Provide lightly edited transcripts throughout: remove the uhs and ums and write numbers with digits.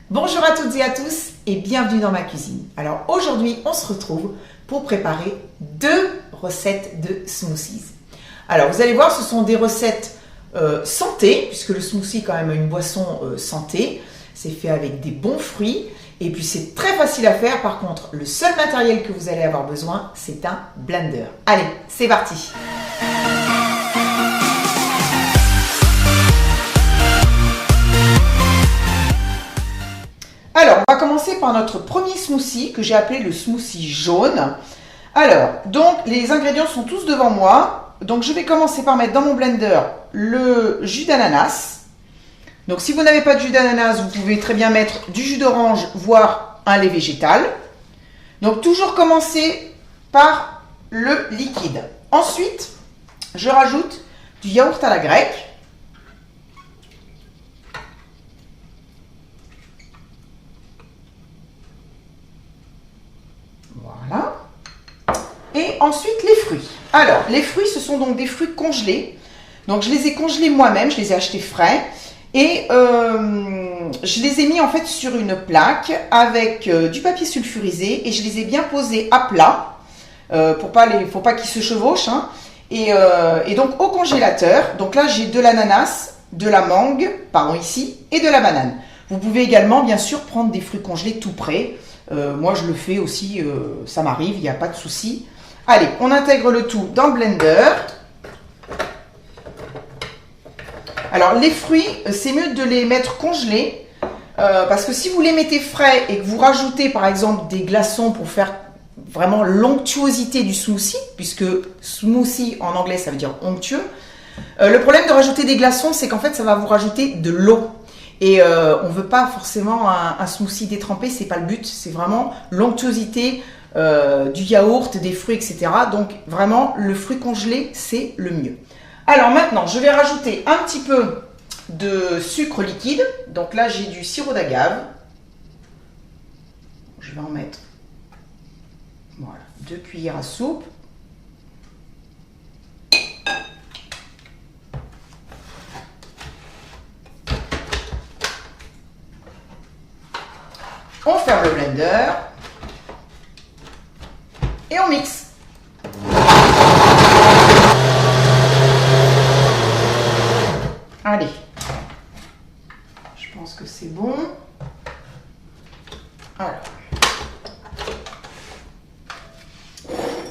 Bonjour à toutes et à tous et bienvenue dans ma cuisine. Alors aujourd'hui on se retrouve pour préparer deux recettes de smoothies. Alors vous allez voir, ce sont des recettes santé, puisque le smoothie est quand même une boisson santé. C'est fait avec des bons fruits et puis c'est très facile à faire. Par contre, le seul matériel que vous allez avoir besoin, c'est un blender. Allez, c'est parti! Alors, on va commencer par notre premier smoothie que j'ai appelé le smoothie jaune. Alors, donc les ingrédients sont tous devant moi. Donc, je vais commencer par mettre dans mon blender le jus d'ananas. Donc, si vous n'avez pas de jus d'ananas, vous pouvez très bien mettre du jus d'orange, voire un lait végétal. Donc, toujours commencer par le liquide. Ensuite, je rajoute du yaourt à la grecque. Voilà. Et ensuite, les fruits. Alors, les fruits, ce sont donc des fruits congelés. Donc, je les ai congelés moi-même, je les ai achetés frais. Et je les ai mis en fait sur une plaque avec du papier sulfurisé et je les ai bien posés à plat pour pas faut pas qu'ils se chevauchent. Hein. Et donc au congélateur. Donc là, j'ai de l'ananas, de la mangue, pardon ici, et de la banane. Vous pouvez également, bien sûr, prendre des fruits congelés tout prêts. Moi, je le fais aussi, ça m'arrive, il n'y a pas de souci. Allez, on intègre le tout dans le blender. Alors, les fruits, c'est mieux de les mettre congelés parce que si vous les mettez frais et que vous rajoutez, par exemple, des glaçons pour faire vraiment l'onctuosité du smoothie, puisque smoothie, en anglais, ça veut dire onctueux, le problème de rajouter des glaçons, c'est qu'en fait, ça va vous rajouter de l'eau. Et on ne veut pas forcément un smoothie détrempé, c'est pas le but, c'est vraiment l'onctuosité du yaourt, des fruits, etc. Donc vraiment, le fruit congelé, c'est le mieux. Alors maintenant, je vais rajouter un petit peu de sucre liquide. Donc là, j'ai du sirop d'agave. Je vais en mettre 2 cuillères à soupe. On ferme le blender et on mixe. Allez, je pense que c'est bon. Alors,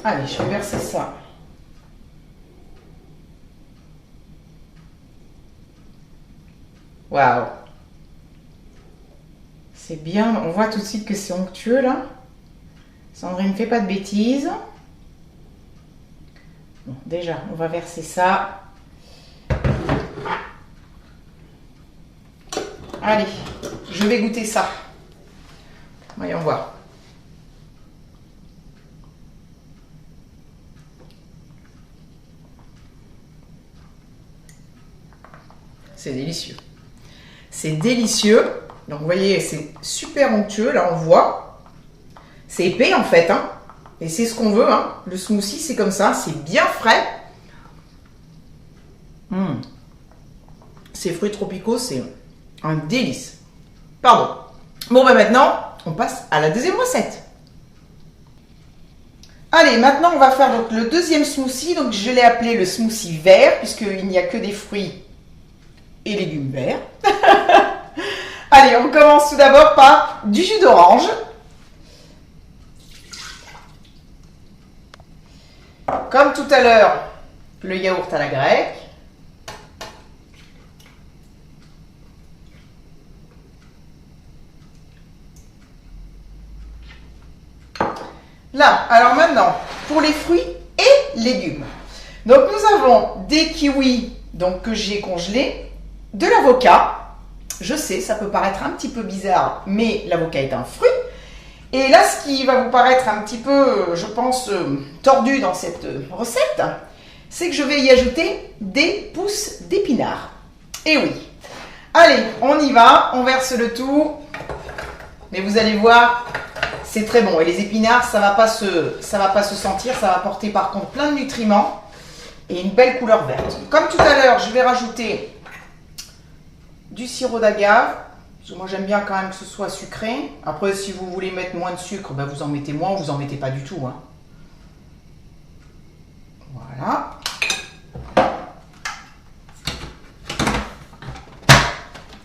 allez, je vais verser ça. Waouh! C'est bien, on voit tout de suite que c'est onctueux là. Sandrine ne fait pas de bêtises. Bon, déjà, on va verser ça. Allez, je vais goûter ça. Voyons voir. C'est délicieux. C'est délicieux. Donc vous voyez, c'est super onctueux. Là, on voit. C'est épais en fait. Hein. Et c'est ce qu'on veut. Hein. Le smoothie, c'est comme ça. C'est bien frais. Ces fruits tropicaux, c'est un délice. Pardon. Bon, ben maintenant, on passe à la deuxième recette. Allez, maintenant, on va faire donc le deuxième smoothie. Donc, je l'ai appelé le smoothie vert, puisqu'il n'y a que des fruits et légumes verts. Allez, on commence tout d'abord par du jus d'orange. Comme tout à l'heure, le yaourt à la grecque. Là, alors maintenant, pour les fruits et légumes. Donc, nous avons des kiwis donc, que j'ai congelés, de l'avocat. Je sais, ça peut paraître un petit peu bizarre, mais l'avocat est un fruit. Et là, ce qui va vous paraître un petit peu, je pense, tordu dans cette recette, c'est que je vais y ajouter des pousses d'épinards. Et oui. Allez, on y va, on verse le tout. Mais vous allez voir, c'est très bon. Et les épinards, ça va pas se sentir. Ça va apporter par contre plein de nutriments et une belle couleur verte. Comme tout à l'heure, je vais rajouter du sirop d'agave Parce que moi j'aime bien quand même que ce soit sucré. Après si vous voulez mettre moins de sucre, ben, vous en mettez moins, vous en mettez pas du tout. Hein. Voilà.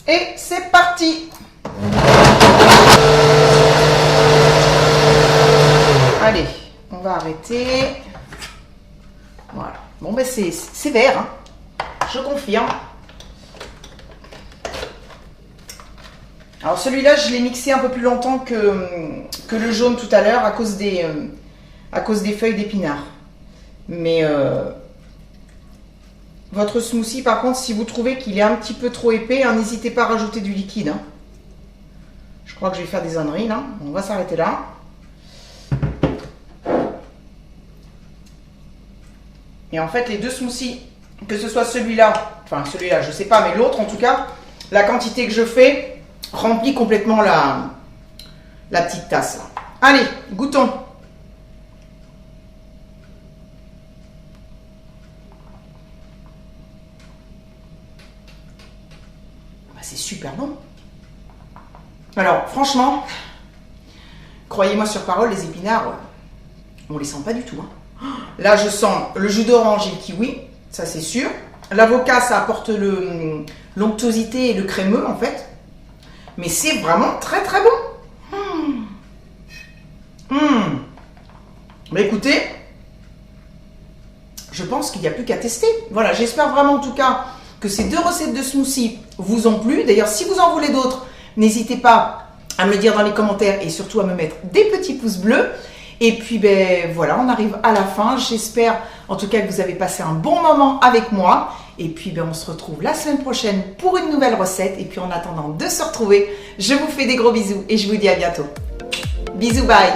Et c'est parti. Allez, on va arrêter. Voilà. Bon ben c'est vert, hein. Je confirme. Alors celui-là, je l'ai mixé un peu plus longtemps que le jaune tout à l'heure à cause des feuilles d'épinards. Mais votre smoothie, par contre, si vous trouvez qu'il est un petit peu trop épais, hein, n'hésitez pas à rajouter du liquide. Hein. Je crois que je vais faire des âneries là. On va s'arrêter là. Et en fait, les deux smoothies, que ce soit celui-là, enfin celui-là, je sais pas, mais l'autre en tout cas, la quantité que je fais remplit complètement la petite tasse. Là. Allez, goûtons. Bah, c'est super bon. Alors, franchement, croyez-moi sur parole, les épinards, on les sent pas du tout. Hein. Là, je sens le jus d'orange et le kiwi, ça c'est sûr. L'avocat, ça apporte l'onctuosité et le crémeux en fait. Mais c'est vraiment très très bon. Mais écoutez, je pense qu'il n'y a plus qu'à tester. Voilà, j'espère vraiment en tout cas que ces deux recettes de smoothie vous ont plu. D'ailleurs, si vous en voulez d'autres, n'hésitez pas à me le dire dans les commentaires et surtout à me mettre des petits pouces bleus. Et puis, ben voilà, on arrive à la fin. J'espère en tout cas que vous avez passé un bon moment avec moi. Et puis, ben, on se retrouve la semaine prochaine pour une nouvelle recette. Et puis, en attendant de se retrouver, je vous fais des gros bisous et je vous dis à bientôt. Bisous, bye!